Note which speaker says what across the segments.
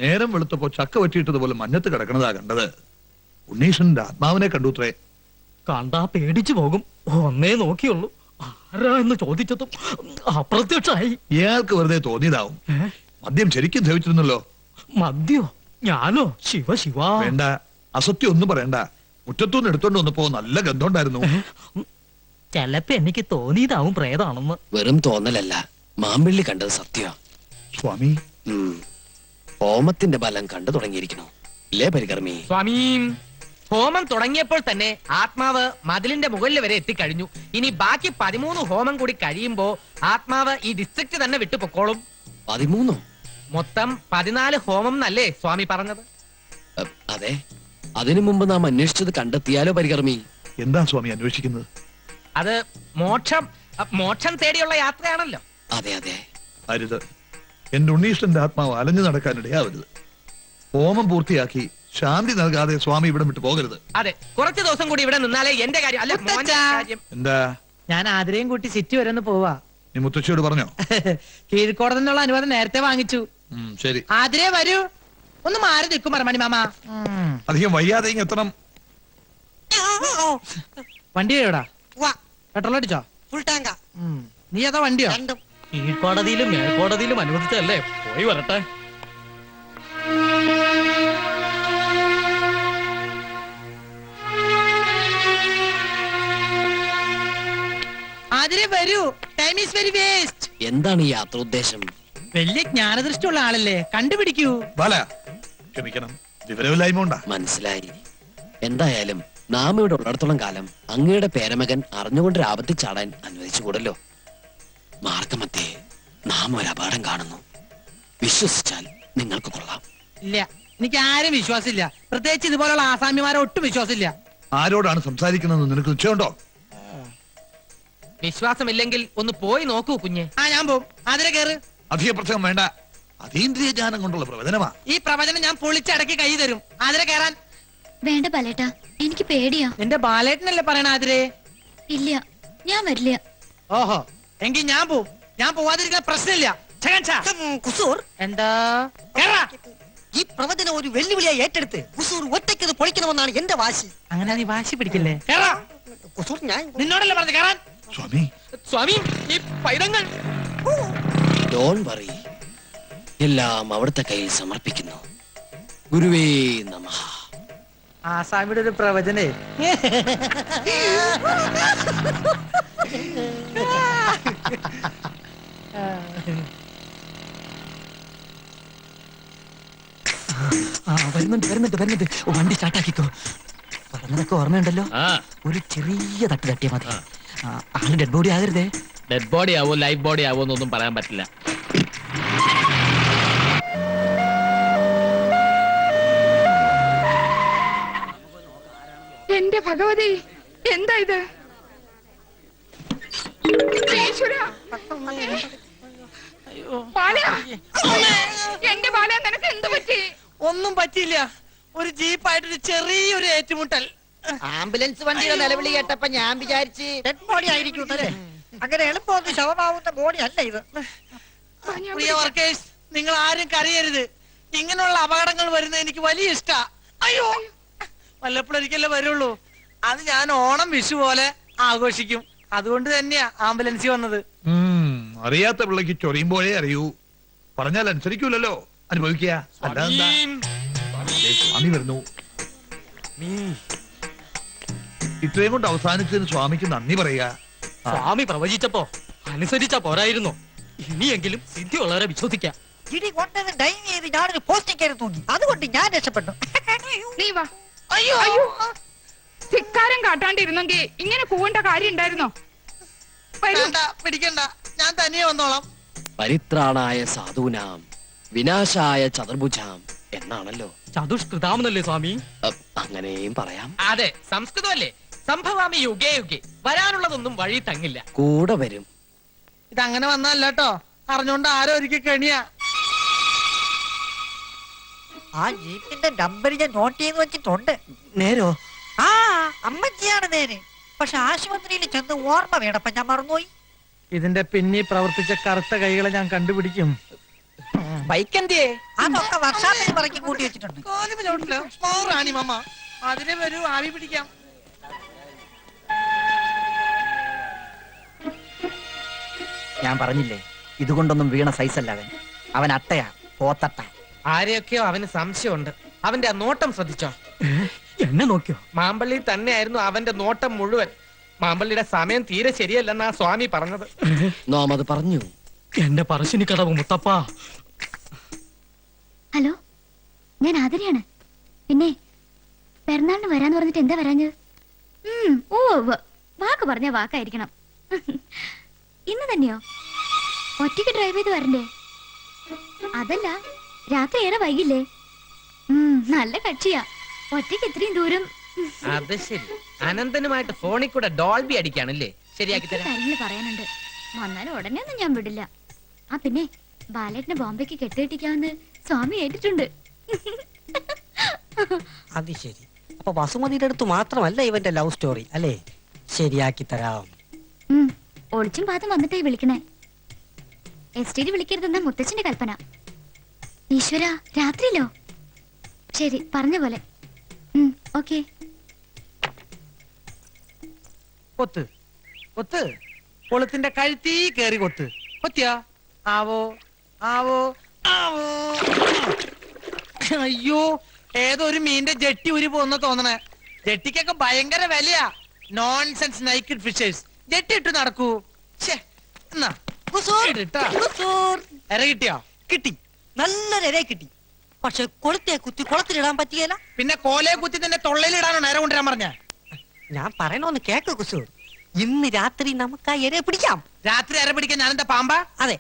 Speaker 1: നേരം വെളുത്തപ്പോ ചക്ക വെട്ടിയിട്ടതുപോലെ മഞ്ഞത്ത് കിടക്കണതാ കണ്ടത്. ഉണ്ണീഷന്റെ ആത്മാവിനെ കണ്ടുത്രേ.
Speaker 2: കണ്ടാ പേടിച്ചു പോകും. ഒന്നേ നോക്കിയുള്ളൂ. ആരാ എന്ന് ചോദിച്ചതും അപ്രത്യക്ഷമായി.
Speaker 1: ഇയാൾക്ക് വെറുതെ തോന്നിയതാവും. മദ്യം ശരിക്കും ധരിച്ചിരുന്നല്ലോ.
Speaker 2: മദ്യോ? ഞാനോ? ശിവ ശിവ.
Speaker 1: വേണ്ട, അസത്യം ഒന്നും പറയണ്ട. മുറ്റത്തുനിന്ന് എടുത്തോണ്ട് വന്നപ്പോ നല്ല ഗന്ധം ഉണ്ടായിരുന്നു.
Speaker 2: ചെലപ്പോ എനിക്ക് തോന്നിയതാവും പ്രേതാണെന്ന്.
Speaker 3: വെറും തോന്നലല്ല, മാമ്പിള്ളി കണ്ടത് സത്യ.
Speaker 1: സ്വാമി,
Speaker 3: ഹോമത്തിന്റെ ബലം കണ്ടു തുടങ്ങിയിരിക്കണോ ഇല്ലേ പരികർമ്മി?
Speaker 4: സ്വാമി, ഹോമം തുടങ്ങിയപ്പോൾ തന്നെ ആത്മാവ് മതിലിന്റെ മുകളിൽ വരെ എത്തിക്കഴിഞ്ഞു. ഇനി ബാക്കി 13 ഹോമം കൂടി കഴിയുമ്പോ ആത്മാവ് ഈ ഡിസ്ട്രിക്ട് തന്നെ വിട്ടു പൊക്കോളും.
Speaker 3: 13?
Speaker 4: മൊത്തം 14 ഹോമം എന്നല്ലേ സ്വാമി പറഞ്ഞത്?
Speaker 3: അതെ. അതിനു മുമ്പ് നാം അന്വേഷിച്ചത് കണ്ടെത്തിയാലോ പരികർമ്മി?
Speaker 1: എന്താ സ്വാമി അന്വേഷിക്കുന്നത്?
Speaker 4: അത് മോക്ഷം തേടിയുള്ള യാത്രയാണല്ലോ.
Speaker 3: അതെ അതെ.
Speaker 1: അരുത്, എന്റെ ഉണ്ണീഷ്ടന്റെ ആത്മാവ് അലഞ്ഞു നടക്കാനിടയാവരുത്. ഹോമം പൂർത്തിയാക്കി ശാന്തി നൽകാതെ സ്വാമി ഇവിടെ വിട്ടു പോകരുത്.
Speaker 4: അതെ, കുറച്ചു ദിവസം കൂടി ഇവിടെ നിന്നാലേ എന്റെ കാര്യം അല്ല മോന്റെ കാര്യം.
Speaker 1: എന്താ?
Speaker 5: ഞാൻ ആതിരയും കൂട്ടി സിറ്റി വരെ ഒന്ന് പോവാ.
Speaker 1: നീ മുത്തശ്ശിയോട് പറഞ്ഞോ?
Speaker 5: കീഴ്ക്കോടതി നിന്നുള്ള അനുവാദം നേരത്തെ വാങ്ങിച്ചു.
Speaker 1: ശരി.
Speaker 5: ആതിരേ വരൂ. ഒന്ന് മാറി നിൽക്കും മരമണി മാമ.
Speaker 1: അധികം വയ്യാതെ ഇങ്ങ് എത്തണം.
Speaker 5: വണ്ടി എവിടാ? പെട്രോൾ അടിച്ചോ?
Speaker 6: ഫുൾ ടാങ്കാ.
Speaker 5: നീ ഏതാ വണ്ടിയോ?
Speaker 2: കീഴ്ക്കോടതിയിലും മേൽക്കോടതിയിലും അനുവദിച്ചല്ലേ, പോയി വരട്ടെ.
Speaker 5: ആതിരേ വരൂ. Time is very waste.
Speaker 3: എന്താണ് ഈ യാത്ര ഉദ്ദേശം?
Speaker 5: വലിയ ജ്ഞാനദൃഷ്ടിയുള്ള ആളല്ലേ, കണ്ടുപിടിക്കൂ.
Speaker 1: ബാല, ക്ഷമിക്കണം, വിവരമില്ലായ്മ ഉണ്ടാ.
Speaker 3: മനസ്സിലായി. എന്തായാലും നാം ഇവിടെ ഉള്ളിടത്തോളം കാലം അങ്ങയുടെ പേരമകൻ അറിഞ്ഞുകൊണ്ട് ആപത്തിൽ ചാടാൻ അനുവദിച്ചുകൂടല്ലോ. മാർഗമധ്യേ നാം ഒരു അപകടം കാണുന്നു. വിശ്വസിച്ചാൽ നിങ്ങൾക്ക് കൊള്ളാം.
Speaker 5: ഇല്ല, എനിക്ക് ആരും വിശ്വാസമില്ല. പ്രത്യേകിച്ച് ഇതുപോലുള്ള ആസാമിമാരെ ഒട്ടും വിശ്വാസമില്ല.
Speaker 1: ആരോടാണ് സംസാരിക്കണമെന്ന് നിനക്ക് നിശ്ചയമുണ്ടോ?
Speaker 4: വിശ്വാസമില്ലെങ്കിൽ ഒന്ന് പോയി നോക്കൂ കുഞ്ഞെ.
Speaker 5: ഞാൻ പോവും. ആതിര കേറ്.
Speaker 1: അധിക പ്രസംഗം വേണ്ട. അതീന്ദ്രിയ ജ്ഞാനം കൊണ്ടുള്ള പ്രവചനമാ.
Speaker 5: ഈ പ്രവചനം ഞാൻ പൊളിച്ചടക്കി കൈ തരും. ആതിര കേറാൻ.
Speaker 7: വേണ്ട ബാലേട്ടാ, എനിക്ക് പേടിയാ.
Speaker 5: നിന്റെ ബാലേട്ടനല്ലേ പറയണ ആതിരേ?
Speaker 7: ഇല്ല, ഞാൻ വരില്ല.
Speaker 5: ഓഹോ, എങ്കിൽ ഞാൻ പോവും. ഞാൻ പോവാതിരിക്കുന്ന പ്രശ്നമില്ല.
Speaker 6: കുസൂർ,
Speaker 5: എന്താ? കേറാ.
Speaker 6: ഈ പ്രവചനം ഒരു വെല്ലുവിളിയായി ഏറ്റെടുത്ത് കുസൂർ ഒറ്റയ്ക്കത് പൊളിക്കണമെന്നാണ് എന്റെ വാശി.
Speaker 5: അങ്ങനെ നീ വാശി പിടിക്കില്ലേ? കേറാ.
Speaker 6: കുസൂർ, ഞാൻ
Speaker 5: നിന്നോടല്ലേ പറഞ്ഞു കേറാൻ?
Speaker 1: സ്വാമി,
Speaker 4: സ്വാമി, ഈ പൈതങ്ങൾ
Speaker 3: ഡോൺ വറി, എല്ലാം അവിടുത്തെ കയ്യിൽ സമർപ്പിക്കുന്നു. ഗുരുവേ നമഃ.
Speaker 5: ആസാമിയുടെ ഒരു പ്രവചനേ.
Speaker 2: വരുന്നുണ്ട്. വണ്ടി സ്റ്റാർട്ടാക്കിക്കോ. പറഞ്ഞതൊക്കെ ഓർമ്മയുണ്ടല്ലോ. ഒരു ചെറിയ തട്ട് തട്ടിയാ മതി. ആള് ഡെഡ് ബോഡി ആകരുതേ.
Speaker 4: ഡെഡ് ബോഡി ആവോ ലൈഫ് ബോഡി ആവോ എന്നൊന്നും പറയാൻ പറ്റില്ല.
Speaker 8: എന്റെ ഭഗവതി, എന്താ ഇത്? ഈശ്വരാ. ബാലയാ, എന്റെ ബാല, നിനക്ക് എന്ത് പറ്റി?
Speaker 5: ഒന്നും പറ്റിയില്ല. ഒരു ജീപ്പായിട്ടൊരു ചെറിയൊരു ഏറ്റുമുട്ടൽ.
Speaker 6: ആംബുലൻസ് വണ്ടിയുടെ നിലവിളി കേട്ടപ്പോ ഞാൻ വിചാരിച്ച് ഡെഡ് ബോഡി ആയിരിക്കും. അങ്ങനെ എളുപ്പമൊന്നും ശവമാവുന്ന ബോഡി അല്ല ഇത്.
Speaker 5: പ്രിയ വർക്കേഴ്സ്, നിങ്ങൾ ആരും കരയരുത്. ഇങ്ങനെയുള്ള അപകടങ്ങൾ വരുന്നത് എനിക്ക് വലിയ ഇഷ്ടാ. അയ്യോ, വല്ലപ്പോഴൊരിക്കലേ വരുള്ളൂ. അത് ഞാൻ ഓണം വിഷു പോലെ ആഘോഷിക്കും. അതുകൊണ്ട് തന്നെയാ ആംബുലൻസിൽ വന്നത്.
Speaker 1: അറിയാത്ത പിള്ളക്ക് ചൊറിയുമ്പോഴേ അറിയൂ. പറഞ്ഞാൽ അനുസരിക്കൂലല്ലോ. അനുഭവിക്കുക. സ്വാമി വരുന്നു. ഇത്രയും കൊണ്ട് അവസാനിച്ചതിന് സ്വാമിക്ക് നന്ദി പറയാ.
Speaker 2: സ്വാമി പ്രവചിച്ചപ്പോ അനുസരിച്ചാ പോരായിരുന്നു. ഇനിയെങ്കിലും സിദ്ധിയുള്ളവരെ വിശ്വസിക്കാം.
Speaker 6: ഇടി കൊണ്ടത് ഡൈവ് ചെയ്ത് ഞാനൊരു പോസ്റ്റിംഗ് കയറി തൂങ്ങി. അതുകൊണ്ട് ഞാൻ രക്ഷപ്പെട്ടു.
Speaker 8: നീ വാ. അയ്യോ, ധിക്കാരം കാട്ടാണ്ടിരുന്നെങ്കിൽ ഇങ്ങനെ കൂവേണ്ട കാര്യം ഉണ്ടായിരുന്നോ?
Speaker 5: പിടിക്കണ്ട, ഞാൻ തനിയെ വന്നോളാം.
Speaker 3: പരിത്രാണായ സാധൂനാം വിനാശായ ചതുർഭുജാം എന്നാണല്ലോ.
Speaker 2: ചതുഷ്കൃതാമെന്നല്ലേ സ്വാമി?
Speaker 3: അങ്ങനെയും പറയാം.
Speaker 4: അതെ, സംസ്കൃതമല്ലേ. സംഭവാമി യുഗേ യുഗേ. വരാനുള്ളതൊന്നും വഴി തങ്ങില്ല,
Speaker 3: കൂടെ വരും.
Speaker 5: ഇതങ്ങനെ വന്നല്ലോ. അറിഞ്ഞോണ്ട് ആരോ ഒരിക്കൽ കെണിയാ.
Speaker 6: ആ ജീപ്പിന്റെ നമ്പർ ഞാൻ നോട്ട് ചെയ്ത് വെച്ചിട്ടുണ്ട്.
Speaker 5: നേരോ?
Speaker 6: ആ, അമ്മച്ചിയാണ് നേര്. പക്ഷെ ആശുപത്രിയിൽ ചെന്ന് ഓർമ്മ വേണപ്പ ഞാൻ മറന്നുപോയി.
Speaker 5: ഇതിന്റെ പിന്നിൽ പ്രവർത്തിച്ച കറുത്ത കൈകളെ ഞാൻ കണ്ടുപിടിക്കും.
Speaker 4: ബൈക്ക് എന്തിയേ?
Speaker 6: അതൊക്കെ വർഷാപ്പിൽ പറക്കി കൂട്ടി വെച്ചിട്ടുണ്ട്.
Speaker 5: കാലിന് ചവിട്ടില്ല. മാറാണി മാമ. അതിനെ വരൂ, ആവി പിടിക്കാം.
Speaker 2: ഞാൻ പറഞ്ഞില്ലേ, ഇതുകൊണ്ടൊന്നും വീണ സൈസല്ല അവൻ. അവൻ അട്ടയാ, പോത്തട്ട.
Speaker 4: ആരെയൊക്കെയോ അവന് സംശയമുണ്ട്. അവന്റെ ആ നോട്ടം ശ്രദ്ധിച്ചോ?
Speaker 2: എന്നെ നോക്കിയോ?
Speaker 4: മാമ്പള്ളി തന്നെയായിരുന്നു അവന്റെ നോട്ടം മുഴുവൻ. മാമ്പള്ളിയുടെ സമയം തീരെ ശരിയല്ലെന്നാ സ്വാമി പറഞ്ഞത്.
Speaker 3: നാം അത് പറഞ്ഞു.
Speaker 2: എന്റെ പറശ്ശിനി കടവ് മുത്തപ്പ.
Speaker 7: ഹലോ, ഞാൻ ആതിരയാണ്. പിന്നെ പിറന്നാളിന് വരാന്ന് പറഞ്ഞിട്ട് എന്താ വരാഞ്ഞത്? ഓ വാക്ക് പറഞ്ഞ വാക്കായിരിക്കണം. ഇന്ന് തന്നെയോ? ഒറ്റയ്ക്ക് ഡ്രൈവ് ചെയ്ത് വരണ്ടേ? അതല്ല, രാത്രി ഏറെ വൈകില്ലേ? നല്ല കക്ഷിയാ. ഒറ്റയ്ക്ക് ഇത്രയും ദൂരം.
Speaker 4: അത് ശരി. അനന്തനുമായിട്ട് ഫോണിൽ കൂടെ ഡോൾബി അടിക്കാണല്ലേ? ശരിയാക്കി തരാം.
Speaker 7: കാര്യങ്ങൾ പറയാനുണ്ട്. വന്നാലും ഉടനെ ഒന്നും ഞാൻ വിടില്ല. ആ പിന്നെ ബാലേട്ടിനെ ബോംബെക്ക് കെട്ടിയിട്ടിക്കാമെന്ന് സ്വാമി ഏറ്റിട്ടുണ്ട്.
Speaker 6: അത് ശരി. അപ്പൊ വസുമതിയുടെ അടുത്ത് മാത്രമല്ല ഇവന്റെ ലവ് സ്റ്റോറി അല്ലേ? ശരിയാക്കി തരാം.
Speaker 7: ഒളിച്ചും പാത്തും വന്നിട്ടേ വിളിക്കണേ. എസ്റ്റേറ്റ് വിളിക്കരുതെന്ന മുത്തച്ഛന്റെ കൽപ്പന. ഈശ്വര, രാത്രിയിലോ? ശരി, പറഞ്ഞ പോലെ. ഓക്കെ.
Speaker 5: കൊത്ത് കൊത്ത്, കൊളുത്തിന്റെ കഴുത്തീ കേറി കൊത്ത്. കൊത്തിയാ? ആവോ ആവോ ആവോ. അയ്യോ, ഏതോ ഒരു മീന്റെ ജെട്ടി ഉരി പോകുന്ന തോന്നണേ. ജെട്ടിക്കൊക്കെ ഭയങ്കര വിലയാ. Nonsense naked fishers. ജെട്ടി ഇട്ട് നടക്കൂ. എന്നാ എര കിട്ടിയോ? കിട്ടി,
Speaker 6: നല്ലൊരു ഇരയെ കിട്ടി. പക്ഷെ കൊളുത്തെ കുത്തി കുളത്തിലിടാൻ പറ്റിയല്ല.
Speaker 5: പിന്നെ കോലയെ കുത്തി തന്നെ തൊള്ളയിലിടാനോ നേരെ കൊണ്ടുവരാൻ പറഞ്ഞ?
Speaker 6: ഞാൻ പറയണോന്ന് കേക്ക് കുസു. ഇന്ന് രാത്രി നമുക്ക് ആ ഇരയെ പിടിക്കാം.
Speaker 5: രാത്രി എര പിടിക്കാൻ ഞാനെന്താ പാമ്പാ?
Speaker 6: അതെ,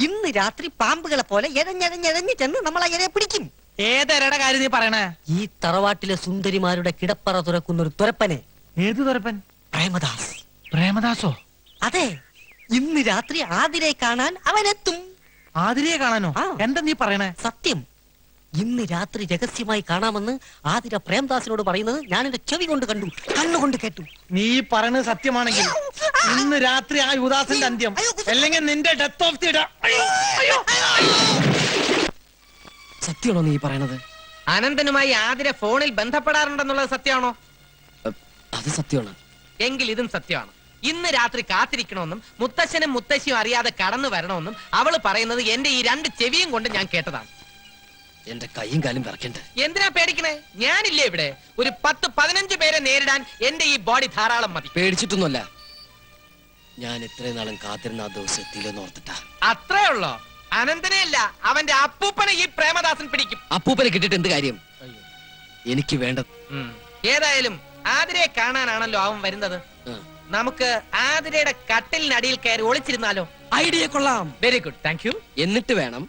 Speaker 6: ഇന്ന് രാത്രി പാമ്പുകളെ പോലെ എഴഞ്ഞെഴഞ്ഞെഴഞ്ഞ് ചെന്ന് നമ്മൾ ആ ഇരയെ പിടിക്കും.
Speaker 5: ഏതെരയുടെ കാര്യം നീ പറയണേ?
Speaker 6: ഈ തറവാട്ടിലെ സുന്ദരിമാരുടെ കിടപ്പറ തുറക്കുന്ന ഒരു തുരപ്പനെ.
Speaker 5: ഏത് തുരപ്പൻ?
Speaker 6: പ്രേമദാസ്.
Speaker 5: പ്രേമദാസോ?
Speaker 6: അതെ, ഇന്ന് രാത്രി ആതിരയെ കാണാൻ അവനെത്തും.
Speaker 5: ആതിരയെ കാണാനോ?
Speaker 6: ആ.
Speaker 5: എന്താ നീ പറയണേ?
Speaker 6: സത്യം. ഇന്ന് രാത്രി രഹസ്യമായി കാണാമെന്ന് ആതിര പ്രേംദാസിനോട് പറയുന്നത് ഞാൻ എന്റെ ചെവി കൊണ്ട് കണ്ടു, കണ്ണുകൊണ്ട് കേട്ടു.
Speaker 5: നീ പറയണത് സത്യമാണെങ്കിൽ ഇന്ന് രാത്രി ആ യുദാസിന്റെ അന്ത്യം, അല്ലെങ്കിൽ നിന്റെ ഡെത്ത് ഓഫ് ദി ഡേ.
Speaker 3: സത്യമാണോ നീ പറയണത്?
Speaker 4: അനന്തനുമായി ആതിര ഫോണിൽ ബന്ധപ്പെടാറുണ്ടെന്നുള്ളത് സത്യമാണോ?
Speaker 3: അത് സത്യമാണ്.
Speaker 4: എങ്കിൽ ഇതും സത്യമാണ്. ഇന്ന് രാത്രി കാത്തിരിക്കണമെന്നും മുത്തശ്ശനും മുത്തശ്ശിയും അറിയാതെ കടന്നു വരണമെന്നും അവള് പറയുന്നത് എന്റെ ഈ രണ്ട് ചെവിയും കൊണ്ട് ഞാൻ കേട്ടതാണ്.
Speaker 3: എന്റെ കൈയും കാലും വിറക്കണ്ട.
Speaker 4: എന്തിനാ പേടിക്കണേ? ഞാനില്ലേ ഇവിടെ. ഒരു 10-15 പേരെ നേരിടാൻ എന്റെ ഈ ബോഡി ധാരാളം മതി.
Speaker 3: പേടിച്ചിട്ടൊന്നുമല്ല, ഞാൻ ഇത്രയും നാളും കാത്തിരുന്ന ആ ദിവസം എത്തിയില്ലെന്ന് ഓർത്തിട്ടാ.
Speaker 4: അത്രേ ഉള്ളോ? അനന്തനെയല്ല, അവന്റെ അപ്പൂപ്പനെ ഈ പ്രേമദാസൻ പിടിക്കും.
Speaker 3: അപ്പൂപ്പനെ കിട്ടിട്ട് എന്ത് കാര്യം? എനിക്ക് വേണ്ടത്.
Speaker 4: ഏതായാലും ആതിരയെ കാണാനാണല്ലോ അവൻ വരുന്നത്. നമുക്ക് ആതിരയുടെ കട്ടിലിനടിയിൽ കയറി ഒളിച്ചിരുന്നാലോ?
Speaker 3: ഐഡിയ കൊള്ളാം.
Speaker 4: Very good, thank you.
Speaker 3: എന്നിട്ട് വേണം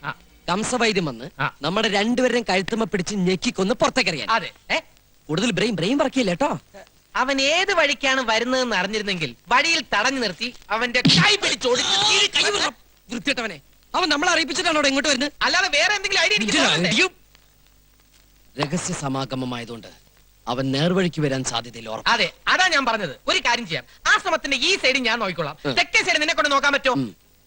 Speaker 3: കംസവൈദ്യം വന്ന് നമ്മുടെ രണ്ടുപേരെയും കഴുത്തുമ്മ പിടിച്ച് ഞെക്കിക്കൊന്ന് പുറത്തേക്കറിയാൻ.
Speaker 4: അതെ.
Speaker 3: കൂടുതൽ ബ്രെയിൻ വർക്കില്ല കേട്ടോ.
Speaker 4: അവൻ ഏത് വഴിക്കാണ് വരുന്നതെന്ന് അറിഞ്ഞിരുന്നെങ്കിൽ വഴിയിൽ തടഞ്ഞു നിർത്തി അവന്റെ കൈ പിടിച്ചോടിച്ച്.
Speaker 3: വൃത്തിയിട്ടവനെ, അവൻ നമ്മളെ അറിയിപ്പിച്ചിട്ടാണോ ഇങ്ങോട്ട് വരുന്നത്?
Speaker 4: അല്ലാതെ വേറെ എന്തെങ്കിലും ഐഡിയ?
Speaker 3: രഹസ്യ സമാഗമമായതുകൊണ്ട് അവൻ നേർവഴിക്ക് വരാൻ സാധ്യതയില്ല.
Speaker 4: അതെ, അതാ ഞാൻ പറഞ്ഞത്. ഒരു കാര്യം ചെയ്യാം, ആശ്രമത്തിന്റെ ഈ സൈഡ് ഞാൻ നോക്കിക്കൊള്ളാം. തെക്കേ സൈഡ് നിന്നെ കൊണ്ട് നോക്കാൻ പറ്റുമോ?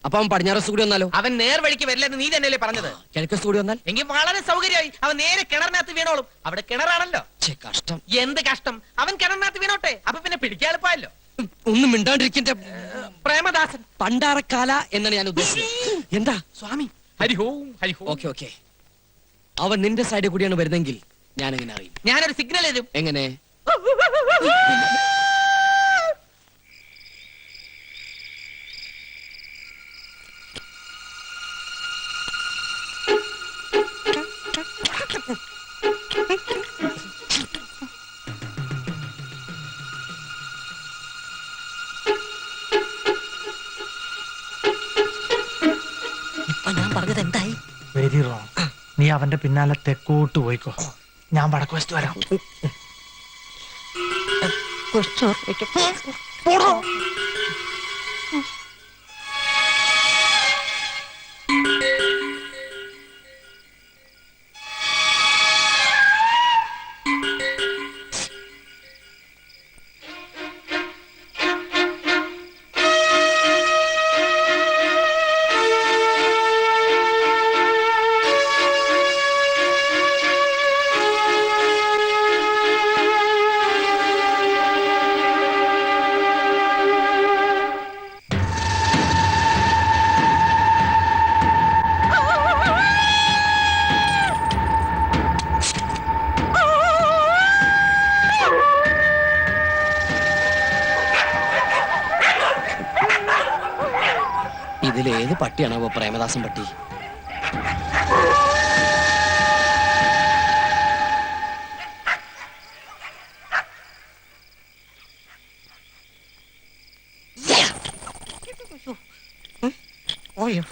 Speaker 3: അപ്പൊ അവൻ പടിഞ്ഞാറസ് കൂടി വന്നാലോ?
Speaker 4: അവൻ നേർവഴിക്ക് വരില്ലെന്ന് നീ തന്നെയല്ലേ പറഞ്ഞത്?
Speaker 3: കിഴക്കസ് കൂടി വന്നാൽ?
Speaker 4: എങ്കിൽ വളരെ സൗകര്യമായി. അവൻ നേരെ കിണറിനകത്ത് വീണോളും. അവിടെ കിണറാണല്ലോ.
Speaker 3: കഷ്ടം.
Speaker 4: എന്ത് കഷ്ടം? അവൻ കിണറിനകത്ത് വീണോട്ടെ, അപ്പൊ പിന്നെ പിടിക്കാൻ എളുപ്പമല്ലോ.
Speaker 3: ഒന്നും മിണ്ടാണ്ടിരിക്കന്റെ
Speaker 4: പ്രേമദാസൻ
Speaker 3: പണ്ടാറക്കാല എന്നാണ് ഞാൻ ഉദ്ദേശിച്ചത്. എന്താ
Speaker 4: സ്വാമി? ഹരിഹോം ഹരിഹോം.
Speaker 3: ഓക്കെ. അവൻ നിന്റെ സൈഡിൽ കൂടിയാണ് വരുന്നെങ്കിൽ ഞാൻ എങ്ങനെ അറിയും?
Speaker 4: ഞാനൊരു സിഗ്നൽ തരും.
Speaker 3: എങ്ങനെ?
Speaker 6: ഇപ്പൊ ഞാൻ പറഞ്ഞത് എന്തായി?
Speaker 5: Very wrong. നീ അവന്റെ പിന്നാലെ തെക്കോട്ട് പോയിക്കോ, ഞാൻ വടക്ക് വശത്ത് വരാം.
Speaker 3: പട്ടിയാണാവോ പ്രേമദാസൻ പട്ടി?
Speaker 6: ഓയോ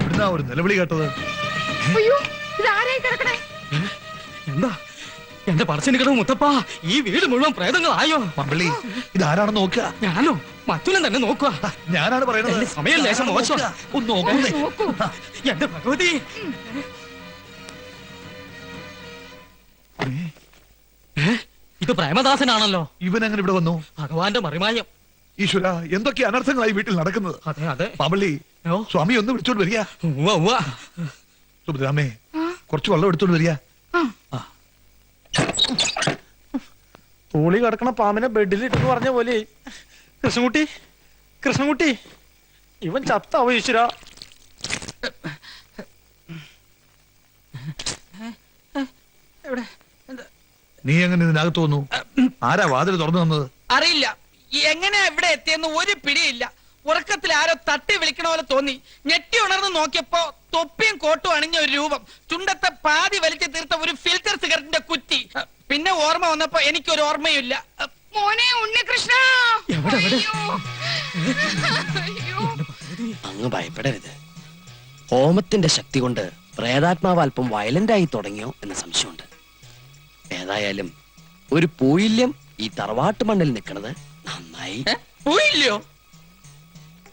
Speaker 1: ഇവിടുന്നാ ഒരു നിലവിളി കേട്ടത്.
Speaker 8: അയ്യോ ഇതാരായി കിടക്കണേ?
Speaker 2: എന്താ എന്റെ പറശ്ശിനി കിടവ് മുത്തപ്പ, ഈ വീട് മുഴുവൻ പ്രേതങ്ങളായോ?
Speaker 1: മമ്പള്ളി ഇതാരാണെന്ന് നോക്കുക.
Speaker 2: ഞാനോ? മറ്റുള്ള തന്നെ നോക്കുക.
Speaker 1: ഞാനാണ് പറയുന്നത്.
Speaker 2: എന്റെ സമയം ലേശം മോശം.
Speaker 1: ഒന്ന് നോക്കുന്നേ.
Speaker 8: നോക്കൂ.
Speaker 2: എന്റെ ഭഗവതി, ഇത് പ്രേമദാസനാണല്ലോ.
Speaker 1: ഇവൻ അങ്ങനെ ഇവിടെ വന്നു?
Speaker 2: ഭഗവാന്റെ മറിമായം.
Speaker 1: ഈശ്വര, എന്തൊക്കെ അനർത്ഥങ്ങളായി വീട്ടിൽ നടക്കുന്നത്.
Speaker 2: അതെ അതെ.
Speaker 1: പാമ്പള്ളി,
Speaker 2: ഓ,
Speaker 1: സ്വാമി ഒന്ന് വിളിച്ചോണ്ട് വരിക.
Speaker 2: ഉവ്വ, ഉവ്വ.
Speaker 1: സുഭദ്രാമേ,
Speaker 8: ആ,
Speaker 1: കുറച്ച് വെള്ളം എടുത്തോണ്ട് വരിക.
Speaker 8: ആ.
Speaker 5: തൂളി കിടക്കണ പാമ്പിനെ ബെഡിൽ ഇട്ടെന്ന് പറഞ്ഞ പോലെ. കൃഷ്ണൻകുട്ടി, കൃഷ്ണൻകുട്ടി, ഇവൻ ചത്താവോ ഈശ്വര?
Speaker 1: നീ എങ്ങനെ ഇതിനകത്ത് വന്നു? ആരാ വാതിൽ തുറന്നു തന്നത്?
Speaker 4: അറിയില്ല എങ്ങനെയാ ഇവിടെ എത്തിയെന്ന് ഒരു പിടിയില്ല. ഉറക്കത്തിൽ ആരോ തട്ടി വിളിക്കണ പോലെ തോന്നി. ഞെട്ടി ഉണർന്ന് നോക്കിയപ്പോ തൊപ്പിയും കോട്ടും അണിഞ്ഞ ഒരു രൂപം, ചുണ്ടത്തെ പാതി വലിച്ചു തീർത്ത ഒരു ഫിൽറ്റർ സിഗരറ്റിന്റെ കുറ്റി. പിന്നെ ഓർമ്മ വന്നപ്പോ എനിക്കൊരു ഓർമ്മയില്ല.
Speaker 8: മോനെ ഉണ്ണികൃഷ്ണ.
Speaker 2: എവിടെ, എവിടെ?
Speaker 8: അയ്യോ. അയ്യോ.
Speaker 3: അങ്ങ് ഭയപ്പെടരുത്. ഹോമത്തിന്റെ ശക്തി കൊണ്ട് പ്രേതാത്മാവ് അല്പം വയലന്റായി തുടങ്ങിയോ എന്ന സംശയമുണ്ട്. ഏതായാലും ഒരു പൂയില്യം ഈ തറവാട്ട് മണ്ണിൽ നിൽക്കുന്നത് നന്നായി.
Speaker 4: പോയില്ലയോ?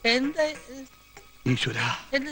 Speaker 4: എന്താ
Speaker 1: ഈശ്വര,